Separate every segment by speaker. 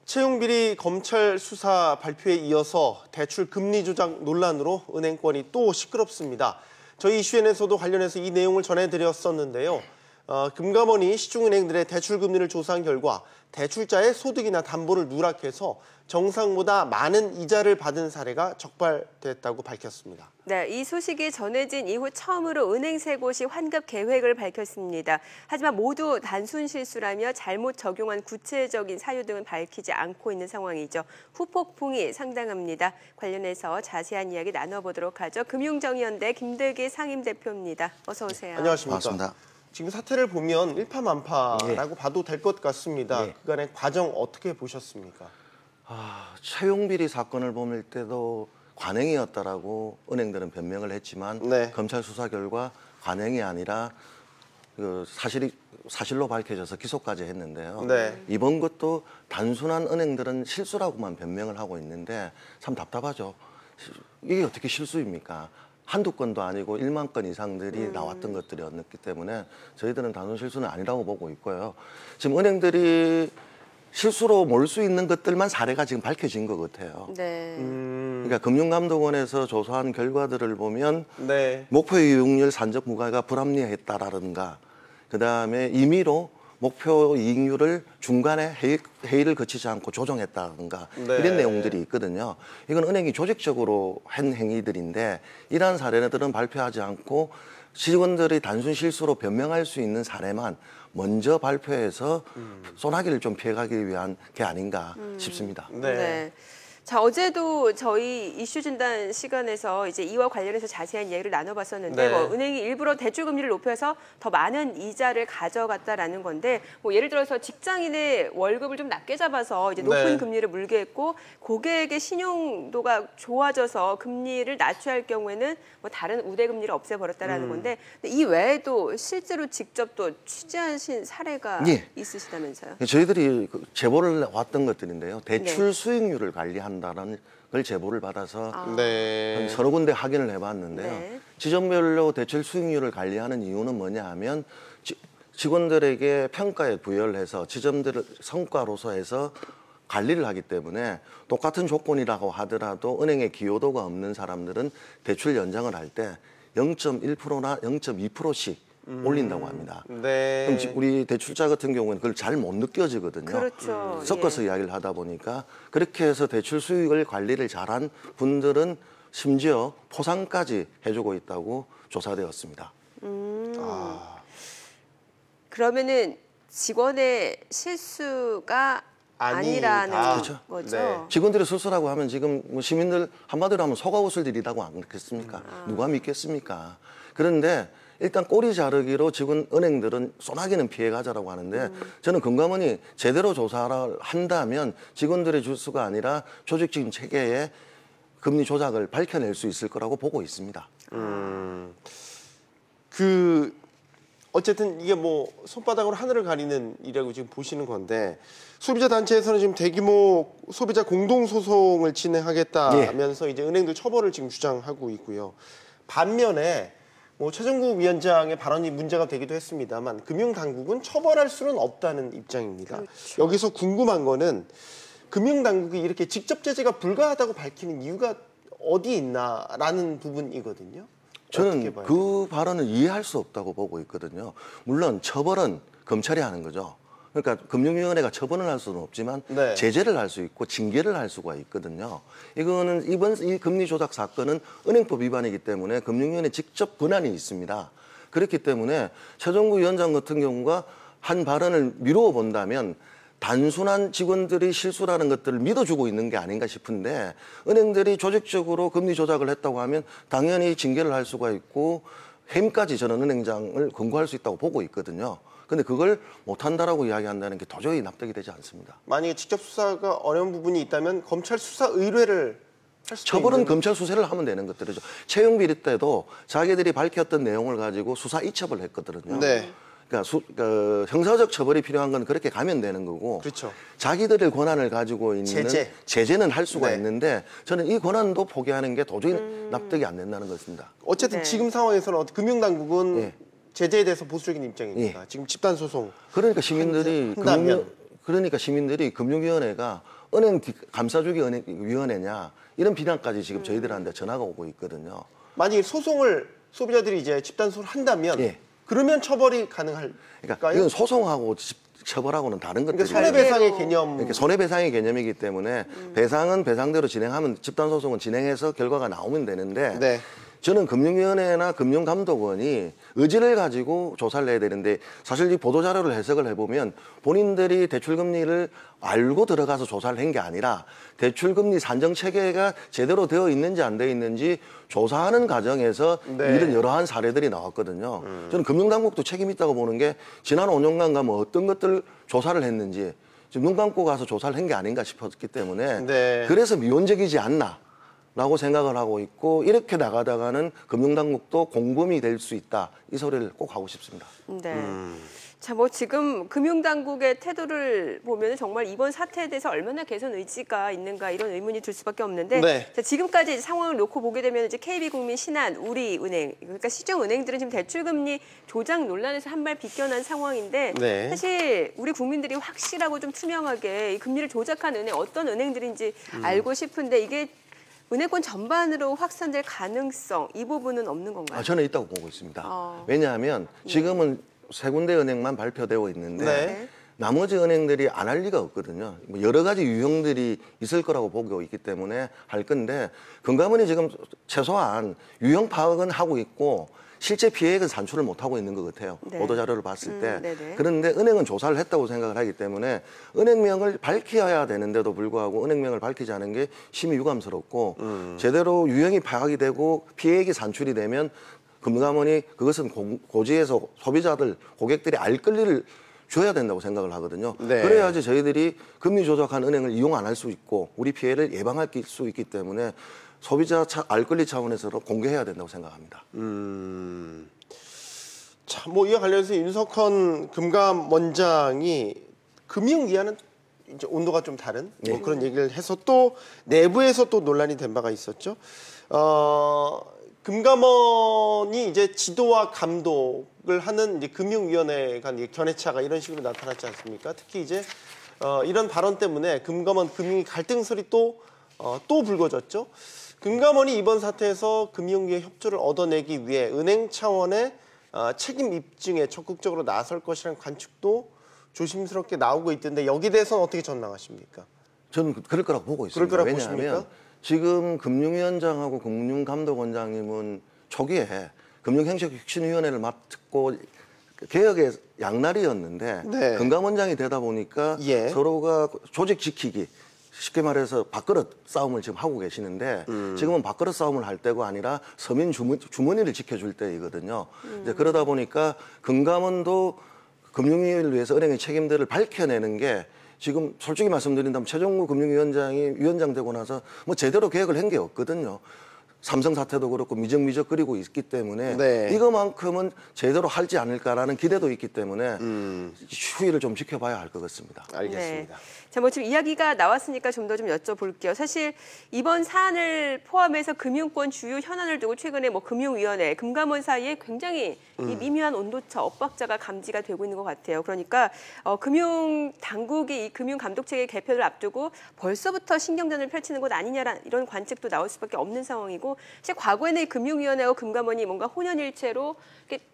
Speaker 1: 채용비리 검찰 수사 발표에 이어서 대출 금리 조작 논란으로 은행권이 또 시끄럽습니다. 저희 이슈엔에서도 관련해서 이 내용을 전해드렸었는데요. 금감원이 시중은행들의 대출 금리를 조사한 결과 대출자의 소득이나 담보를 누락해서 정상보다 많은 이자를 받은 사례가 적발됐다고 밝혔습니다.
Speaker 2: 네, 이 소식이 전해진 이후 처음으로 은행 3곳이 환급 계획을 밝혔습니다. 하지만 모두 단순 실수라며 잘못 적용한 구체적인 사유 등은 밝히지 않고 있는 상황이죠. 후폭풍이 상당합니다. 관련해서 자세한 이야기 나눠보도록 하죠. 금융정의연대 김대기 상임대표입니다. 어서 오세요.
Speaker 1: 안녕하십니까.
Speaker 3: 반갑습니다.
Speaker 1: 지금 사태를 보면 일파만파라고 봐도 될 것 같습니다. 그간의 과정 어떻게 보셨습니까?
Speaker 3: 채용비리 사건을 보일 때도 관행이었다라고 은행들은 변명을 했지만 검찰 수사 결과 관행이 아니라 사실로 밝혀져서 기소까지 했는데요. 이번 것도 단순한 은행들은 실수라고만 변명을 하고 있는데 참 답답하죠. 이게 어떻게 실수입니까? 한두 건도 아니고 1만 건 이상들이 나왔던 것들이었기 때문에 저희들은 단순 실수는 아니라고 보고 있고요. 지금 은행들이 실수로 몰 수 있는 것들만 사례가 지금 밝혀진 것 같아요. 그러니까 금융감독원에서 조사한 결과들을 보면 목표 이익률 산적 무과가 불합리했다라든가 그다음에 임의로 목표 이익률을 중간에 회의를 거치지 않고 조정했다든가 이런 내용들이 있거든요. 이건 은행이 조직적으로 한 행위들인데 이러한 사례들은 발표하지 않고 직원들이 단순 실수로 변명할 수 있는 사례만 먼저 발표해서 소나기를 좀 피해가기 위한 게 아닌가 싶습니다.
Speaker 2: 자, 어제도 저희 이슈 진단 시간에서 이제 이와 관련해서 자세한 이야기를 나눠봤었는데 뭐 은행이 일부러 대출 금리를 높여서 더 많은 이자를 가져갔다라는 건데 뭐 예를 들어서 직장인의 월급을 좀 낮게 잡아서 이제 높은 금리를 물게 했고 고객의 신용도가 좋아져서 금리를 낮춰야 할 경우에는 뭐 다른 우대 금리를 없애버렸다라는 건데 이 외에도 실제로 직접 또 취재하신 사례가 있으시다면서요?
Speaker 3: 저희들이 제보를 왔던 것들인데요. 대출 수익률을 관리한 다는 걸 제보를 받아서 한 서너 군데 확인을 해봤는데요. 지점별로 대출 수익률을 관리하는 이유는 뭐냐 하면 직원들에게 평가에 부여를 해서 지점들을 성과로서 해서 관리를 하기 때문에 똑같은 조건이라고 하더라도 은행에 기여도가 없는 사람들은 대출 연장을 할 때 0.1%나 0.2%씩 올린다고 합니다. 그럼 우리 대출자 같은 경우는 그걸 잘 못 느껴지거든요. 섞어서 이야기를 하다 보니까 그렇게 해서 대출 수익을 관리를 잘한 분들은 심지어 포상까지 해주고 있다고 조사되었습니다.
Speaker 2: 그러면은 직원의 실수가 아니라는 거죠?
Speaker 3: 직원들의 실수라고 하면 지금 뭐 시민들 한마디로 하면 속아 웃을 일이라고 안 그렇겠습니까? 누가 믿겠습니까? 그런데 일단 꼬리 자르기로 지금 은행들은 소나기는 피해가자라고 하는데 저는 금감원이 제대로 조사를 한다면 직원들의 실수가 아니라 조직적인 체계의 금리 조작을 밝혀낼 수 있을 거라고 보고 있습니다.
Speaker 1: 어쨌든 이게 뭐 손바닥으로 하늘을 가리는 일이라고 지금 보시는 건데 소비자 단체에서는 지금 대규모 소비자 공동소송을 진행하겠다면서 이제 은행들 처벌을 지금 주장하고 있고요. 반면에 뭐 최종국 위원장의 발언이 문제가 되기도 했습니다만 금융당국은 처벌할 수는 없다는 입장입니다. 여기서 궁금한 거는 금융당국이 이렇게 직접 제재가 불가하다고 밝히는 이유가 어디 있나라는 부분이거든요.
Speaker 3: 저는 그 발언을 이해할 수 없다고 보고 있거든요. 물론 처벌은 검찰이 하는 거죠. 그러니까 금융위원회가 처벌을 할 수는 없지만 제재를 할 수 있고 징계를 할 수가 있거든요. 이거는 이번 이 금리 조작 사건은 은행법 위반이기 때문에 금융위원회 직접 권한이 있습니다. 그렇기 때문에 최종국 위원장 같은 경우가 한 발언을 미루어 본다면 단순한 직원들이 실수라는 것들을 믿어주고 있는 게 아닌가 싶은데 은행들이 조직적으로 금리 조작을 했다고 하면 당연히 징계를 할 수가 있고 해임까지 저는 은행장을 권고할 수 있다고 보고 있거든요. 근데 그걸 못한다라고 이야기한다는 게 도저히 납득이 되지 않습니다.
Speaker 1: 만약에 직접 수사가 어려운 부분이 있다면 검찰 수사 의뢰를 할 수도
Speaker 3: 처벌은 검찰 수사를 하면 되는 것들이죠. 채용비리 때도 자기들이 밝혔던 내용을 가지고 수사 이첩을 했거든요. 그러니까 형사적 처벌이 필요한 건 그렇게 가면 되는 거고 자기들의 권한을 가지고 있는 제재는 할 수가 있는데 저는 이 권한도 포기하는 게 도저히 납득이 안 된다는 것입니다.
Speaker 1: 어쨌든 지금 상황에서는 금융당국은 제재에 대해서 보수적인 입장입니다. 지금 집단소송
Speaker 3: 그러니까 시민들이 금융위원회가 은행 감사주기 은행위원회냐 이런 비난까지 지금 저희들한테 전화가 오고 있거든요.
Speaker 1: 만약에 소송을 소비자들이 이제 집단 소송을 한다면
Speaker 3: 예.
Speaker 1: 그러면 처벌이 가능할까요?
Speaker 3: 그러니까 이건 소송하고 처벌하고는 다른 것들이에요.
Speaker 1: 그러니까 손해배상의 개념.
Speaker 3: 그러니까 손해배상의 개념이기 때문에 배상은 배상대로 진행하면 집단소송은 진행해서 결과가 나오면 되는데
Speaker 1: 네.
Speaker 3: 저는 금융위원회나 금융감독원이 의지를 가지고 조사를 해야 되는데 사실 이 보도자료를 해석을 해보면 본인들이 대출금리를 알고 들어가서 조사를 한 게 아니라 대출금리 산정체계가 제대로 되어 있는지 안 되어 있는지 조사하는 과정에서
Speaker 1: 네.
Speaker 3: 이런 여러한 사례들이 나왔거든요. 저는 금융당국도 책임 있다고 보는 게 지난 5년간 가면 어떤 것들 조사를 했는지 지금 눈 감고 가서 조사를 한 게 아닌가 싶었기 때문에
Speaker 1: 네.
Speaker 3: 그래서 미온적이지 않나 라고 생각을 하고 있고 이렇게 나가다가는 금융당국도 공범이 될 수 있다. 이 소리를 꼭 하고 싶습니다.
Speaker 2: 네. 자, 뭐 지금 금융당국의 태도를 보면 정말 이번 사태에 대해서 얼마나 개선 의지가 있는가 이런 의문이 들 수밖에 없는데
Speaker 1: 네.
Speaker 2: 자, 지금까지 이제 상황을 놓고 보게 되면 이제 KB국민, 신한, 우리은행 그러니까 시중 은행들은 지금 대출금리 조작 논란에서 한 발 비껴난 상황인데
Speaker 1: 네.
Speaker 2: 사실 우리 국민들이 확실하고 좀 투명하게 이 금리를 조작한 은행 어떤 은행들인지 알고 싶은데 이게 은행권 전반으로 확산될 가능성 이 부분은 없는 건가요?
Speaker 3: 저는 있다고 보고 있습니다. 왜냐하면 지금은 세 군데 은행만 발표되고 있는데
Speaker 1: 네.
Speaker 3: 나머지 은행들이 안 할 리가 없거든요. 뭐 여러 가지 유형들이 있을 거라고 보고 있기 때문에 할 건데 금감원이 지금 최소한 유형 파악은 하고 있고 실제 피해액은 산출을 못하고 있는 것 같아요.
Speaker 2: 네.
Speaker 3: 보도자료를 봤을 때.
Speaker 2: 네네.
Speaker 3: 그런데 은행은 조사를 했다고 생각을 하기 때문에 은행명을 밝혀야 되는데도 불구하고 은행명을 밝히지 않은 게 심히 유감스럽고 제대로 유형이 파악이 되고 피해액이 산출이 되면 금감원이 그것은 고지에서 소비자들, 고객들이 알 권리를 줘야 된다고 생각을 하거든요.
Speaker 1: 네.
Speaker 3: 그래야지 저희들이 금리 조작한 은행을 이용 안 할 수 있고 우리 피해를 예방할 수 있기 때문에 소비자 알 권리 차원에서 공개해야 된다고 생각합니다.
Speaker 1: 자, 뭐 이와 관련해서 윤석헌 금감원장이 금융위와는 이제 온도가 좀 다른 뭐 그런 얘기를 해서 또 내부에서 또 논란이 된 바가 있었죠. 금감원이 이제 지도와 감독을 하는 이제 금융위원회 간 견해차가 이런 식으로 나타났지 않습니까? 특히 이제 이런 발언 때문에 금감원 금융위 갈등설이 또 불거졌죠. 금감원이 이번 사태에서 금융위의 협조를 얻어내기 위해 은행 차원의 책임 입증에 적극적으로 나설 것이라는 관측도 조심스럽게 나오고 있던데 여기에 대해서는 어떻게 전망하십니까?
Speaker 3: 저는 그럴 거라고 보고 있습니다.
Speaker 1: 그럴 거라고
Speaker 3: 왜냐하면
Speaker 1: 보십니까?
Speaker 3: 지금 금융위원장하고 금융감독원장님은 초기에 금융행정혁신위원회를 맡고 개혁의 양날이었는데
Speaker 1: 네.
Speaker 3: 금감원장이 되다 보니까
Speaker 1: 예.
Speaker 3: 서로가 조직 지키기 쉽게 말해서 밥그릇 싸움을 지금 하고 계시는데 지금은 밥그릇 싸움을 할 때가 아니라 서민 주머니를 지켜줄 때이거든요. 이제 그러다 보니까 금감원도 금융위를 위해서 은행의 책임들을 밝혀내는 게 지금 솔직히 말씀드린다면 최종구 금융위원장이 위원장 되고 나서 뭐 제대로 계획을 한 게 없거든요. 삼성 사태도 그렇고 미적미적거리고 있기 때문에
Speaker 1: 네.
Speaker 3: 이거만큼은 제대로 할지 않을까라는 기대도 있기 때문에 추이를 좀 지켜봐야 할 것 같습니다.
Speaker 1: 알겠습니다.
Speaker 2: 네. 자, 뭐 지금 이야기가 나왔으니까 좀 더 좀 여쭤볼게요. 사실 이번 사안을 포함해서 금융권 주요 현안을 두고 최근에 뭐 금융위원회, 금감원 사이에 굉장히 이 미묘한 온도차, 엇박자가 감지가 되고 있는 것 같아요. 그러니까 금융당국이 이 금융감독체계 개편을 앞두고 벌써부터 신경전을 펼치는 것 아니냐라는 이런 관측도 나올 수밖에 없는 상황이고 사실 과거에는 이 금융위원회와 금감원이 뭔가 혼연일체로 이렇게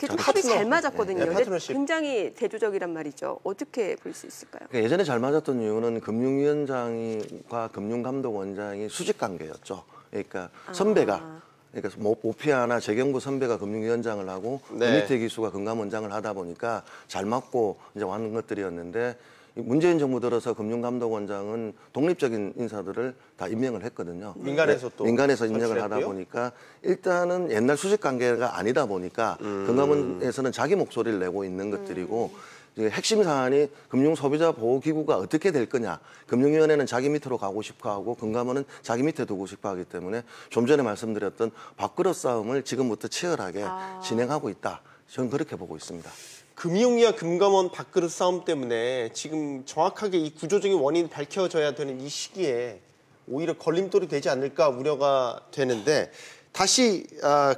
Speaker 2: 좀 합이 잘 맞았거든요.
Speaker 1: 네,
Speaker 2: 근데
Speaker 1: 파트너십.
Speaker 2: 굉장히 대조적이란 말이죠. 어떻게 볼 수 있을까요?
Speaker 3: 그러니까 예전에 잘 맞았던 이유는 금융위원장과 금융감독원장이 수직 관계였죠. 그러니까 선배가 그러니까 모피아나 재경부 선배가 금융위원장을 하고
Speaker 1: 네.
Speaker 3: 그 밑에 기수가 금감원장을 하다 보니까 잘 맞고 이제 왔는 것들이었는데 문재인 정부 들어서 금융감독원장은 독립적인 인사들을 다 임명을 했거든요.
Speaker 1: 민간에서 또
Speaker 3: 민간에서 임명을 하다
Speaker 1: 선출했고요.
Speaker 3: 보니까 일단은 옛날 수직 관계가 아니다 보니까 금감원에서는 자기 목소리를 내고 있는 것들이고 이제 핵심 사안이 금융 소비자 보호 기구가 어떻게 될 거냐. 금융위원회는 자기 밑으로 가고 싶어 하고 금감원은 자기 밑에 두고 싶어 하기 때문에 좀 전에 말씀드렸던 밥그릇 싸움을 지금부터 치열하게 진행하고 있다. 저는 그렇게 보고 있습니다.
Speaker 1: 금융위와 금감원 밥그릇 싸움 때문에 지금 정확하게 이 구조적인 원인이 밝혀져야 되는 이 시기에 오히려 걸림돌이 되지 않을까 우려가 되는데 다시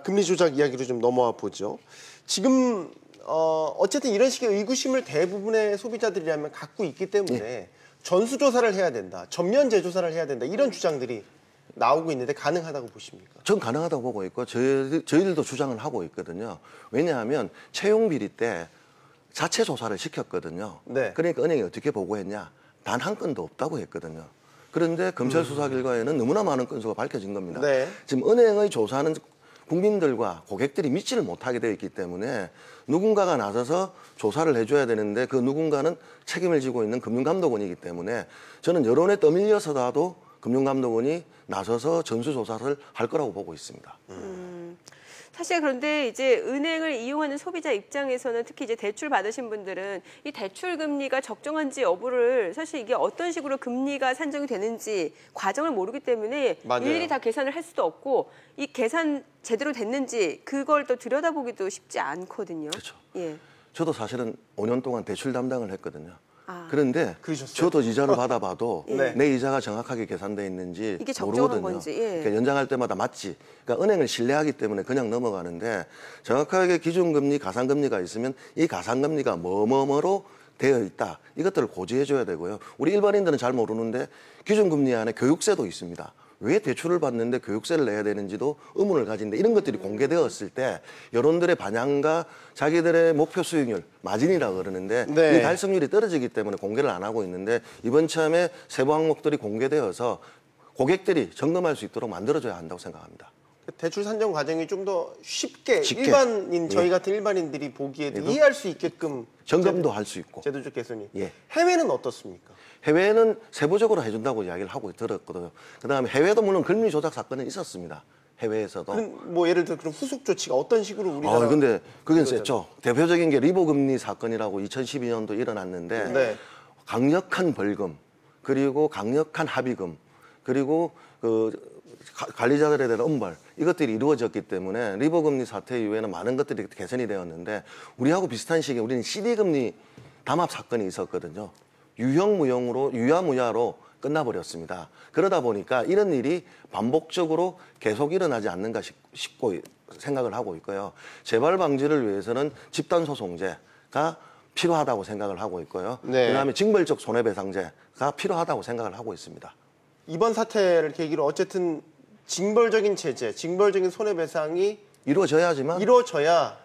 Speaker 1: 금리 조작 이야기로 좀 넘어와 보죠. 지금 어쨌든 이런 식의 의구심을 대부분의 소비자들이라면 갖고 있기 때문에 전수조사를 해야 된다, 전면 재조사를 해야 된다 이런 주장들이 나오고 있는데 가능하다고 보십니까?
Speaker 3: 전 가능하다고 보고 있고 저희들도 주장을 하고 있거든요. 왜냐하면 채용 비리 때 자체 조사를 시켰거든요.
Speaker 1: 네.
Speaker 3: 그러니까 은행이 어떻게 보고했냐? 단 한 건도 없다고 했거든요. 그런데 검찰 수사 결과에는 너무나 많은 건수가 밝혀진 겁니다.
Speaker 1: 네.
Speaker 3: 지금 은행의 조사는 국민들과 고객들이 믿지를 못하게 되어 있기 때문에 누군가가 나서서 조사를 해줘야 되는데 그 누군가는 책임을 지고 있는 금융감독원이기 때문에 저는 여론에 떠밀려서라도 금융감독원이 나서서 전수조사를 할 거라고 보고 있습니다.
Speaker 2: 사실 그런데 이제 은행을 이용하는 소비자 입장에서는 특히 이제 대출 받으신 분들은 이 대출 금리가 적정한지 여부를 사실 이게 어떤 식으로 금리가 산정이 되는지 과정을 모르기 때문에
Speaker 1: 맞아요.
Speaker 2: 일일이 다 계산을 할 수도 없고 이 계산 제대로 됐는지 그걸 또 들여다보기도 쉽지 않거든요.
Speaker 3: 그렇죠.
Speaker 2: 예.
Speaker 3: 저도 사실은 5년 동안 대출 담당을 했거든요.
Speaker 2: 아.
Speaker 3: 그런데
Speaker 1: 그러셨어요?
Speaker 3: 저도 이자를 받아봐도
Speaker 1: 네.
Speaker 3: 내 이자가 정확하게 계산돼 있는지
Speaker 2: 이게 적정한
Speaker 3: 모르거든요.
Speaker 2: 건지, 예.
Speaker 3: 그러니까 연장할 때마다 맞지. 그러니까 은행을 신뢰하기 때문에 그냥 넘어가는데 정확하게 기준금리, 가상금리가 있으면 이 가상금리가 뭐뭐뭐로 되어 있다. 이것들을 고지해줘야 되고요. 우리 일반인들은 잘 모르는데 기준금리 안에 교육세도 있습니다. 왜 대출을 받는데 교육세를 내야 되는지도 의문을 가진데 이런 것들이 공개되었을 때 여론들의 반향과 자기들의 목표 수익률, 마진이라고 그러는데
Speaker 1: 네.
Speaker 3: 이 달성률이 떨어지기 때문에 공개를 안 하고 있는데 이번 참에 세부 항목들이 공개되어서 고객들이 점검할 수 있도록 만들어줘야 한다고 생각합니다.
Speaker 1: 대출 산정 과정이 좀 더 쉽게
Speaker 3: 쉽게.
Speaker 1: 저희 같은 일반인들이 보기에도 이해할 수 있게끔
Speaker 3: 점검도 할 수 있고.
Speaker 1: 제도적 개선이.
Speaker 3: 예.
Speaker 1: 해외는 어떻습니까? 해외는
Speaker 3: 세부적으로 해준다고 이야기를 하고 들었거든요. 그다음에 해외도 물론 금리 조작 사건은 있었습니다. 해외에서도.
Speaker 1: 뭐 예를 들어 그런 후속 조치가 어떤 식으로 우리나라?
Speaker 3: 근데 그건 셌죠. 대표적인 게 리보 금리 사건이라고 2012년도 일어났는데
Speaker 1: 네.
Speaker 3: 강력한 벌금 그리고 강력한 합의금 그리고 그 관리자들에 대한 엄벌 이것들이 이루어졌기 때문에 리보 금리 사태 이후에는 많은 것들이 개선이 되었는데 우리하고 비슷한 시기에 우리는 CD 금리 담합 사건이 있었거든요. 유형무형으로 유야무야로 끝나버렸습니다. 그러다 보니까 이런 일이 반복적으로 계속 일어나지 않는가 싶고 생각을 하고 있고요. 재발 방지를 위해서는 집단소송제가 필요하다고 생각을 하고 있고요.
Speaker 1: 네.
Speaker 3: 그다음에 징벌적 손해배상제가 필요하다고 생각을 하고 있습니다.
Speaker 1: 이번 사태를 계기로 어쨌든 징벌적인 제재, 징벌적인 손해배상이
Speaker 3: 이루어져야지만
Speaker 1: 이루어져야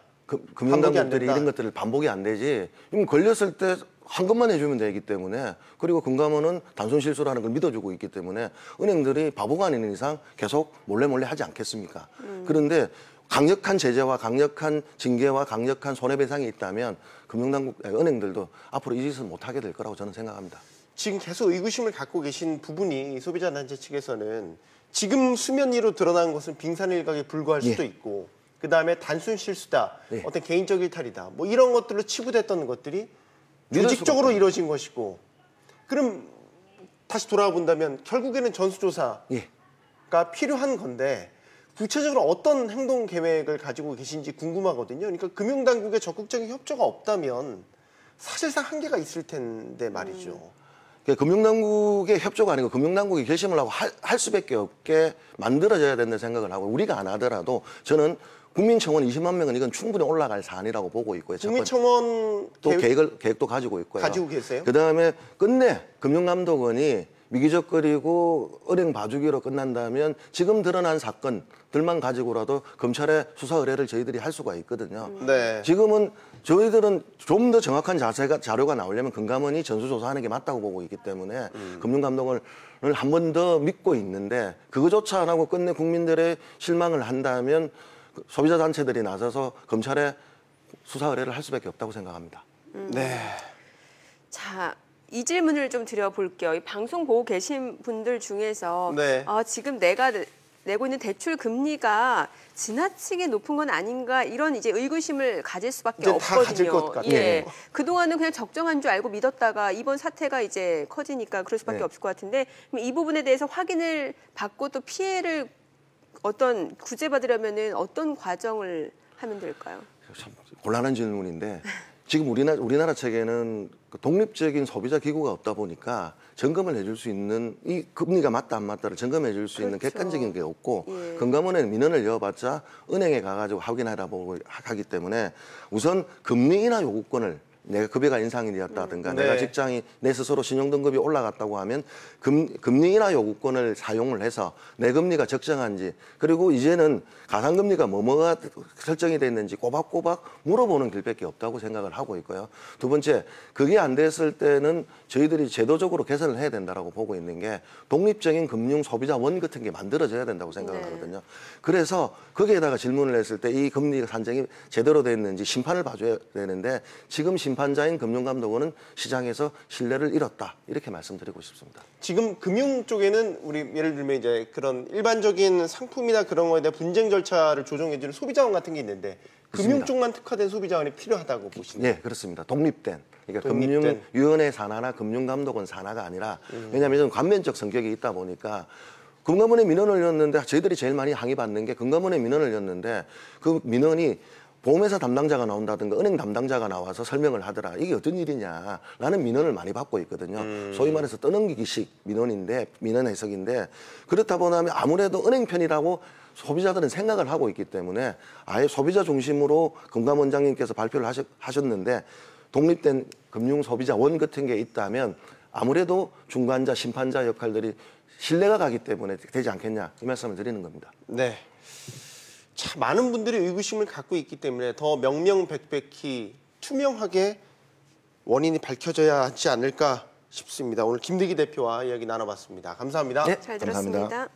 Speaker 3: 금융당국들이 이런 것들을 반복이 안 되지. 걸렸을 때 한 것만 해주면 되기 때문에 그리고 금감원은 단순 실수라는 걸 믿어주고 있기 때문에 은행들이 바보가 아닌 이상 계속 몰래 하지 않겠습니까? 그런데 강력한 제재와 강력한 징계와 강력한 손해배상이 있다면 은행들도 앞으로 이 짓을 못하게 될 거라고 저는 생각합니다.
Speaker 1: 지금 계속 의구심을 갖고 계신 부분이 소비자단체 측에서는 지금 수면 위로 드러난 것은 빙산일각에 불과할 수도 있고 그다음에 단순 실수다, 어떤 개인적 일탈이다 뭐 이런 것들로 치부됐던 것들이 조직적으로 이루어진 것이고 그럼 다시 돌아와 본다면 결국에는 전수조사가 필요한 건데 구체적으로 어떤 행동 계획을 가지고 계신지 궁금하거든요. 그러니까 금융당국의 적극적인 협조가 없다면 사실상 한계가 있을 텐데 말이죠.
Speaker 3: 금융당국의 협조가 아니고 금융당국이 결심을 하고 할 수밖에 없게 만들어져야 된다는 생각을 하고 우리가 안 하더라도 저는 국민청원 20만 명은 이건 충분히 올라갈 사안이라고 보고 있고요.
Speaker 1: 국민청원
Speaker 3: 또 계획도 가지고 있고요.
Speaker 1: 가지고 계세요?
Speaker 3: 그다음에 끝내 금융감독원이 미기적거리고 은행 봐주기로 끝난다면 지금 드러난 사건들만 가지고라도 검찰에 수사 의뢰를 저희들이 할 수가 있거든요.
Speaker 1: 네.
Speaker 3: 지금은 저희들은 좀 더 정확한 자료가 나오려면 금감원이 전수조사하는 게 맞다고 보고 있기 때문에 금융감독원을 한 번 더 믿고 있는데 그거조차 안 하고 끝내 국민들의 실망을 한다면 소비자 단체들이 나서서 검찰에 수사 의뢰를 할 수밖에 없다고 생각합니다.
Speaker 1: 네.
Speaker 2: 자, 이 질문을 좀 드려볼게요. 이 방송 보고 계신 분들 중에서 지금 내가 내고 있는 대출 금리가 지나치게 높은 건 아닌가 이런 이제 의구심을 가질 수밖에
Speaker 1: 이제
Speaker 2: 없거든요.
Speaker 1: 다 가질 것 같아요.
Speaker 2: 예. 그동안은 그냥 적정한 줄 알고 믿었다가 이번 사태가 이제 커지니까 그럴 수밖에 없을 것 같은데 그럼 이 부분에 대해서 확인을 받고 또 피해를 어떤 구제받으려면은 어떤 과정을 하면 될까요?
Speaker 3: 참 곤란한 질문인데 지금 우리나라 체계는 독립적인 소비자 기구가 없다 보니까 점검을 해줄 수 있는 이 금리가 맞다 안 맞다를 점검해 줄 수 있는
Speaker 2: 그렇죠.
Speaker 3: 객관적인 게 없고
Speaker 2: 예.
Speaker 3: 금감원에는 민원을 넣어봤자 은행에 가가지고 확인하라고 하기 때문에 우선 금리 인하 요구권을 내가 급여가 인상이 되었다든가
Speaker 1: 네.
Speaker 3: 내가 직장이 내 스스로 신용등급이 올라갔다고 하면 금리 인하 요구권을 사용을 해서 내 금리가 적정한지 그리고 이제는 가상금리가 뭐가 설정이 됐는지 꼬박꼬박 물어보는 길밖에 없다고 생각을 하고 있고요. 두 번째, 그게 안 됐을 때는 저희들이 제도적으로 개선을 해야 된다고 보고 있는 게 독립적인 금융 소비자원 같은 게 만들어져야 된다고 생각을 하거든요. 그래서 거기에다가 질문을 했을 때 이 금리 산정이 제대로 됐는지 심판을 봐줘야 되는데 지금 심판자인 금융감독원은 시장에서 신뢰를 잃었다 이렇게 말씀드리고 싶습니다.
Speaker 1: 지금 금융 쪽에는 우리 예를 들면 이제 그런 일반적인 상품이나 그런 거에 대한 분쟁 절차를 조정해주는 소비자원 같은 게 있는데 금융 쪽만 특화된 소비자원이 필요하다고 보시나요?
Speaker 3: 네, 그렇습니다. 독립된. 그러니까
Speaker 1: 독립된.
Speaker 3: 금융위원회 산하나 금융감독원 산하가 아니라 왜냐하면 좀 관면적 성격이 있다 보니까 금감원에 민원을 넣었는데 저희들이 제일 많이 항의받는 게 금감원에 민원을 넣었는데 그 민원이 보험회사 담당자가 나온다든가 은행 담당자가 나와서 설명을 하더라. 이게 어떤 일이냐라는 민원을 많이 받고 있거든요. 소위 말해서 떠넘기기식 민원인데 민원 해석인데 그렇다 보면 아무래도 은행 편이라고 소비자들은 생각을 하고 있기 때문에 아예 소비자 중심으로 금감원장님께서 발표를 하셨는데 독립된 금융소비자원 같은 게 있다면 아무래도 중간자, 심판자 역할들이 신뢰가 가기 때문에 되지 않겠냐 이 말씀을 드리는 겁니다.
Speaker 1: 네. 참 많은 분들이 의구심을 갖고 있기 때문에 더 명명백백히 투명하게 원인이 밝혀져야 하지 않을까 싶습니다. 오늘 김대기 대표와 이야기 나눠봤습니다. 감사합니다.
Speaker 3: 네,
Speaker 2: 잘
Speaker 3: 감사합니다.
Speaker 2: 들었습니다.